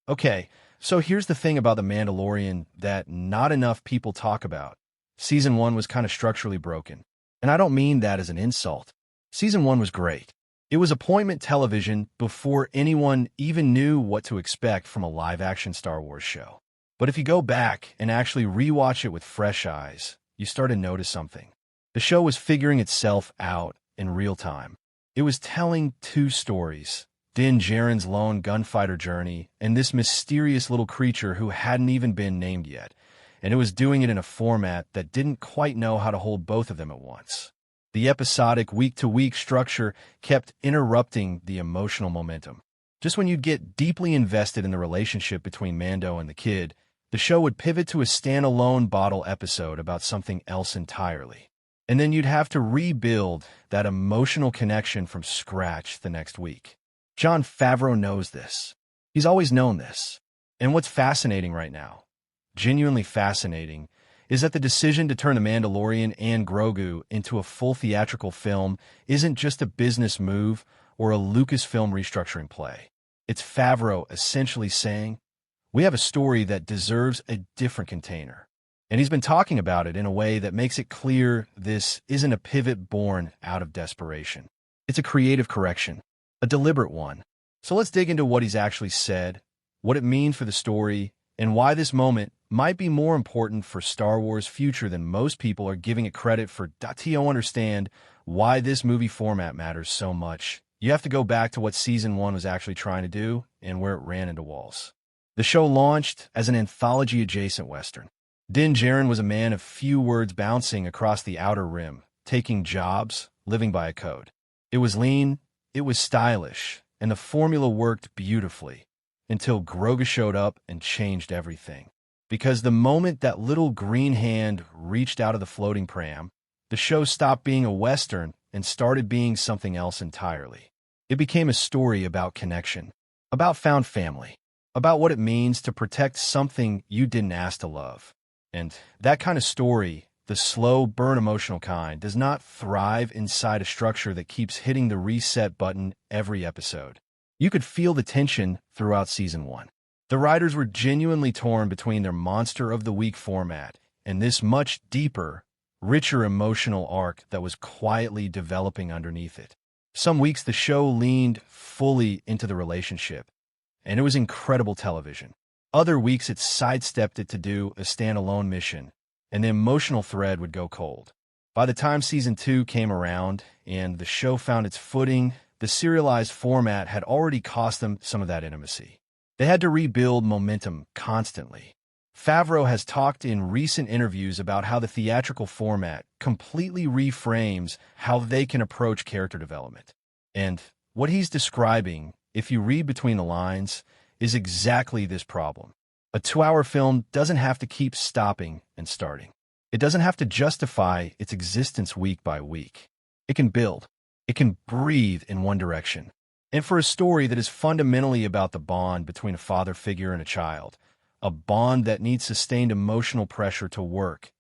Okay, so here's the thing about The Mandalorian that not enough people talk about. Season 1 was kind of structurally broken. And I don't mean that as an insult. Season 1 was great. It was appointment television before anyone even knew what to expect from a live-action Star Wars show. But if you go back and actually rewatch it with fresh eyes, you start to notice something. The show was figuring itself out in real time. It was telling two stories: Din Djarin's lone gunfighter journey and this mysterious little creature who hadn't even been named yet, and it was doing it in a format that didn't quite know how to hold both of them at once. The episodic week-to-week structure kept interrupting the emotional momentum. Just when you'd get deeply invested in the relationship between Mando and the kid, the show would pivot to a standalone bottle episode about something else entirely. And then you'd have to rebuild that emotional connection from scratch the next week. Jon Favreau knows this. He's always known this. And what's fascinating right now, genuinely fascinating, is that the decision to turn The Mandalorian and Grogu into a full theatrical film isn't just a business move or a Lucasfilm restructuring play. It's Favreau essentially saying, we have a story that deserves a different container. And he's been talking about it in a way that makes it clear this isn't a pivot born out of desperation. It's a creative correction, a deliberate one. So let's dig into what he's actually said, what it means for the story, and why this moment might be more important for Star Wars' future than most people are giving it credit for. To understand why this movie format matters so much, you have to go back to what Season 1 was actually trying to do and where it ran into walls. The show launched as an anthology-adjacent Western. Din Djarin was a man of few words bouncing across the Outer Rim, taking jobs, living by a code. It was lean, it was stylish, and the formula worked beautifully until Grogu showed up and changed everything. Because the moment that little green hand reached out of the floating pram, the show stopped being a Western and started being something else entirely. It became a story about connection, about found family, about what it means to protect something you didn't ask to love. And that kind of story, the slow burn emotional kind, does not thrive inside a structure that keeps hitting the reset button every episode. You could feel the tension throughout Season 1. The writers were genuinely torn between their monster of the week format and this much deeper, richer emotional arc that was quietly developing underneath it. Some weeks the show leaned fully into the relationship, and it was incredible television. Other weeks it sidestepped it to do a standalone mission, and the emotional thread would go cold. By the time Season 2 came around and the show found its footing, the serialized format had already cost them some of that intimacy. They had to rebuild momentum constantly. Favreau has talked in recent interviews about how the theatrical format completely reframes how they can approach character development. And what he's describing, if you read between the lines, is exactly this problem. A 2-hour film doesn't have to keep stopping and starting. It doesn't have to justify its existence week by week. It can build. It can breathe in one direction. And for a story that is fundamentally about the bond between a father figure and a child, a bond that needs sustained emotional pressure to work,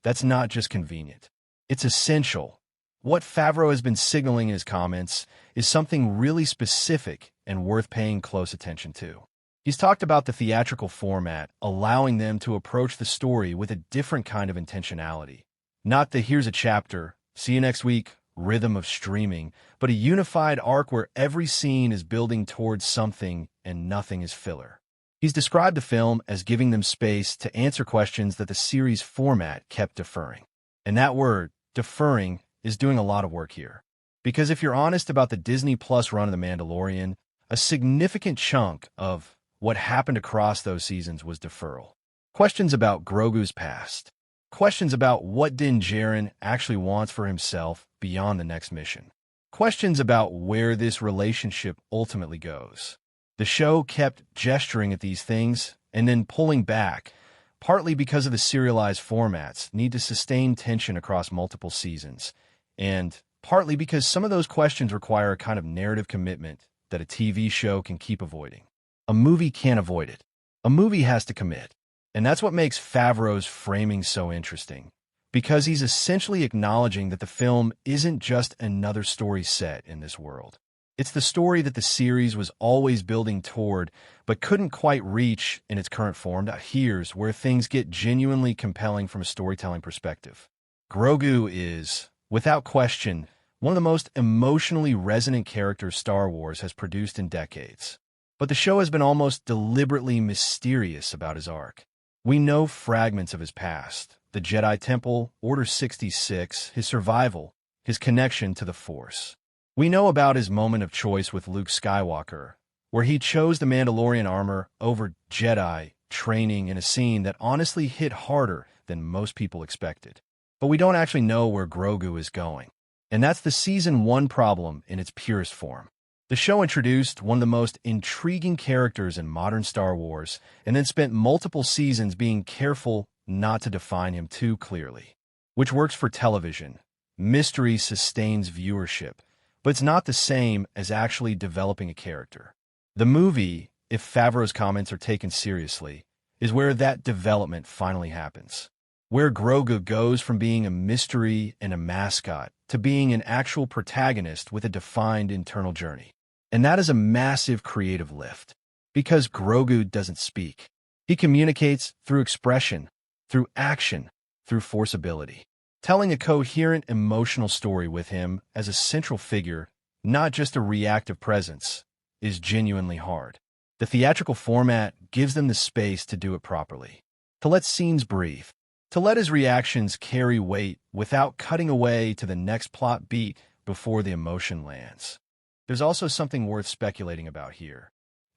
that's not just convenient. It's essential. What Favreau has been signaling in his comments is something really specific and worth paying close attention to. He's talked about the theatrical format allowing them to approach the story with a different kind of intentionality. Not the here's a chapter, see you next week rhythm of streaming, but a unified arc where every scene is building towards something and nothing is filler. He's described the film as giving them space to answer questions that the series format kept deferring. And that word, deferring, is doing a lot of work here. Because if you're honest about the Disney Plus run of The Mandalorian, a significant chunk of what happened across those seasons was deferral. Questions about Grogu's past. Questions about what Din Djarin actually wants for himself beyond the next mission. Questions about where this relationship ultimately goes. The show kept gesturing at these things and then pulling back, partly because of the serialized formats need to sustain tension across multiple seasons, and partly because some of those questions require a kind of narrative commitment that a TV show can keep avoiding. A movie can't avoid it. A movie has to commit. And that's what makes Favreau's framing so interesting, because he's essentially acknowledging that the film isn't just another story set in this world. It's the story that the series was always building toward, but couldn't quite reach in its current form. Now, here's where things get genuinely compelling from a storytelling perspective. Grogu is, without question, one of the most emotionally resonant characters Star Wars has produced in decades. But the show has been almost deliberately mysterious about his arc. We know fragments of his past, the Jedi Temple, Order 66, his survival, his connection to the Force. We know about his moment of choice with Luke Skywalker, where he chose the Mandalorian armor over Jedi training in a scene that honestly hit harder than most people expected. But we don't actually know where Grogu is going. And that's the Season 1 problem in its purest form. The show introduced one of the most intriguing characters in modern Star Wars, and then spent multiple seasons being careful not to define him too clearly. Which works for television. Mystery sustains viewership, but it's not the same as actually developing a character. The movie, if Favreau's comments are taken seriously, is where that development finally happens. Where Grogu goes from being a mystery and a mascot to being an actual protagonist with a defined internal journey. And that is a massive creative lift, because Grogu doesn't speak. He communicates through expression, through action, through forceability. Telling a coherent emotional story with him as a central figure, not just a reactive presence, is genuinely hard. The theatrical format gives them the space to do it properly, to let scenes breathe, to let his reactions carry weight without cutting away to the next plot beat before the emotion lands. There's also something worth speculating about here,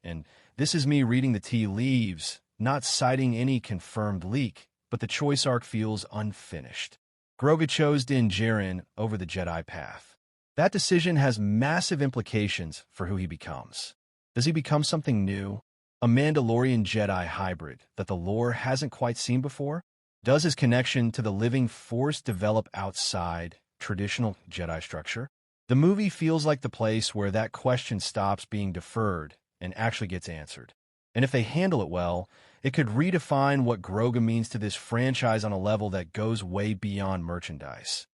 and this is me reading the tea leaves, not citing any confirmed leak, but the choice arc feels unfinished. Grogu chose Din Djarin over the Jedi path. That decision has massive implications for who he becomes. Does he become something new? A Mandalorian Jedi hybrid that the lore hasn't quite seen before? Does his connection to the living Force develop outside traditional Jedi structure? The movie feels like the place where that question stops being deferred and actually gets answered. And if they handle it well, it could redefine what Grogu means to this franchise on a level that goes way beyond merchandise.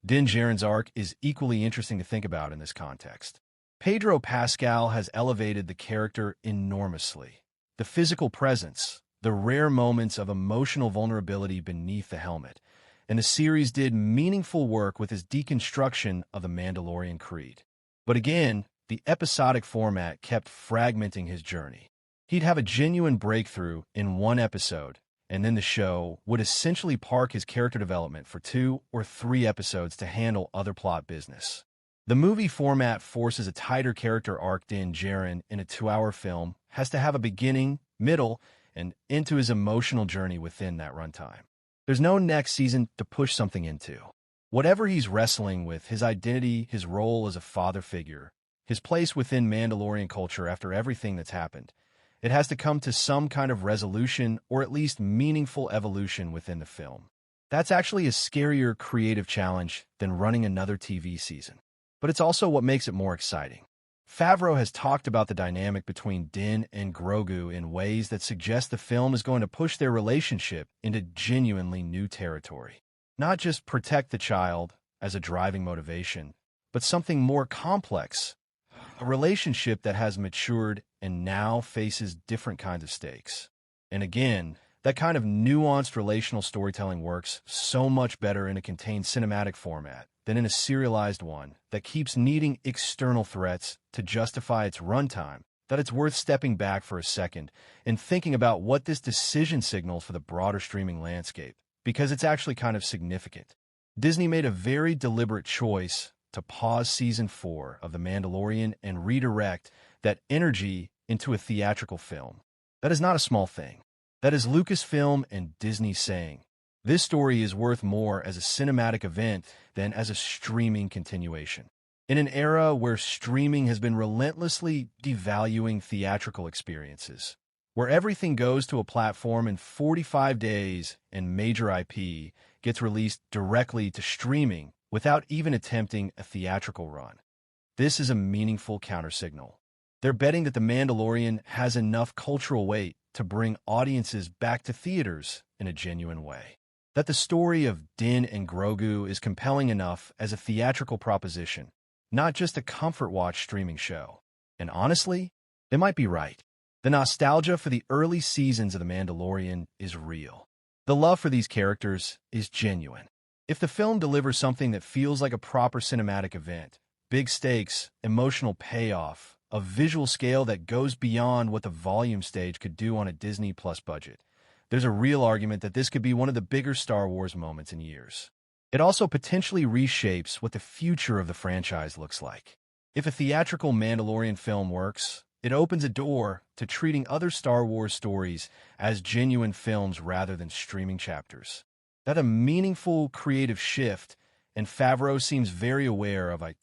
Din Djarin's arc is equally interesting to think about in this context. Pedro Pascal has elevated the character enormously. The physical presence, the rare moments of emotional vulnerability beneath the helmet, and the series did meaningful work with his deconstruction of the Mandalorian creed. But again, the episodic format kept fragmenting his journey. He'd have a genuine breakthrough in one episode, and then the show would essentially park his character development for 2 or 3 episodes to handle other plot business. The movie format forces a tighter character arc. Din Djarin in a 2-hour film has to have a beginning, middle, and into his emotional journey within that runtime. There's no next season to push something into. Whatever he's wrestling with, his identity, his role as a father figure, his place within Mandalorian culture after everything that's happened, it has to come to some kind of resolution or at least meaningful evolution within the film. That's actually a scarier creative challenge than running another TV season. But it's also what makes it more exciting. Favreau has talked about the dynamic between Din and Grogu in ways that suggest the film is going to push their relationship into genuinely new territory. Not just protect the child as a driving motivation, but something more complex, a relationship that has matured and now faces different kinds of stakes. And again, that kind of nuanced relational storytelling works so much better in a contained cinematic format than in a serialized one that keeps needing external threats to justify its runtime, that it's worth stepping back for a second and thinking about what this decision signals for the broader streaming landscape, because it's actually kind of significant. Disney made a very deliberate choice to pause Season 4 of The Mandalorian and redirect that energy into a theatrical film. That is not a small thing. That is Lucasfilm and Disney saying, this story is worth more as a cinematic event than as a streaming continuation. In an era where streaming has been relentlessly devaluing theatrical experiences, where everything goes to a platform in 45 days and major IP gets released directly to streaming without even attempting a theatrical run, this is a meaningful countersignal. They're betting that The Mandalorian has enough cultural weight to bring audiences back to theaters in a genuine way. That the story of Din and Grogu is compelling enough as a theatrical proposition, not just a comfort watch streaming show. And honestly, they might be right. The nostalgia for the early seasons of The Mandalorian is real. The love for these characters is genuine. If the film delivers something that feels like a proper cinematic event, big stakes, emotional payoff, a visual scale that goes beyond what the volume stage could do on a Disney Plus budget, there's a real argument that this could be one of the bigger Star Wars moments in years. It also potentially reshapes what the future of the franchise looks like. If a theatrical Mandalorian film works, it opens a door to treating other Star Wars stories as genuine films rather than streaming chapters. That's a meaningful creative shift, and Favreau seems very aware of it.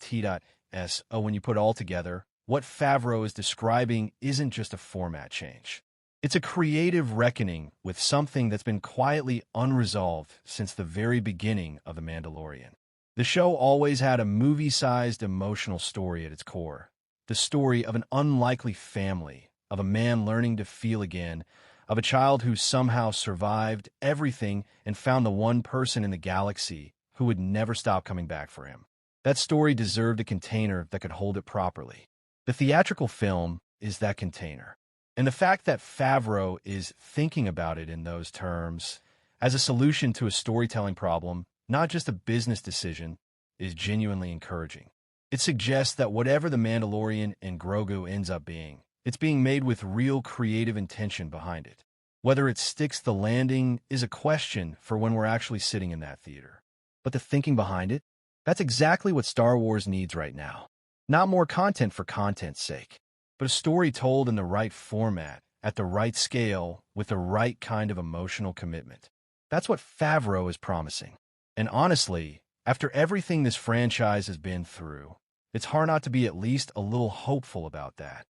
When you put it all together, what Favreau is describing isn't just a format change. It's a creative reckoning with something that's been quietly unresolved since the very beginning of The Mandalorian. The show always had a movie-sized emotional story at its core. The story of an unlikely family, of a man learning to feel again, of a child who somehow survived everything and found the one person in the galaxy who would never stop coming back for him. That story deserved a container that could hold it properly. The theatrical film is that container. And the fact that Favreau is thinking about it in those terms, as a solution to a storytelling problem, not just a business decision, is genuinely encouraging. It suggests that whatever The Mandalorian and Grogu ends up being, it's being made with real creative intention behind it. Whether it sticks the landing is a question for when we're actually sitting in that theater. But the thinking behind it, that's exactly what Star Wars needs right now. Not more content for content's sake, but a story told in the right format, at the right scale, with the right kind of emotional commitment. That's what Favreau is promising. And honestly, after everything this franchise has been through, it's hard not to be at least a little hopeful about that.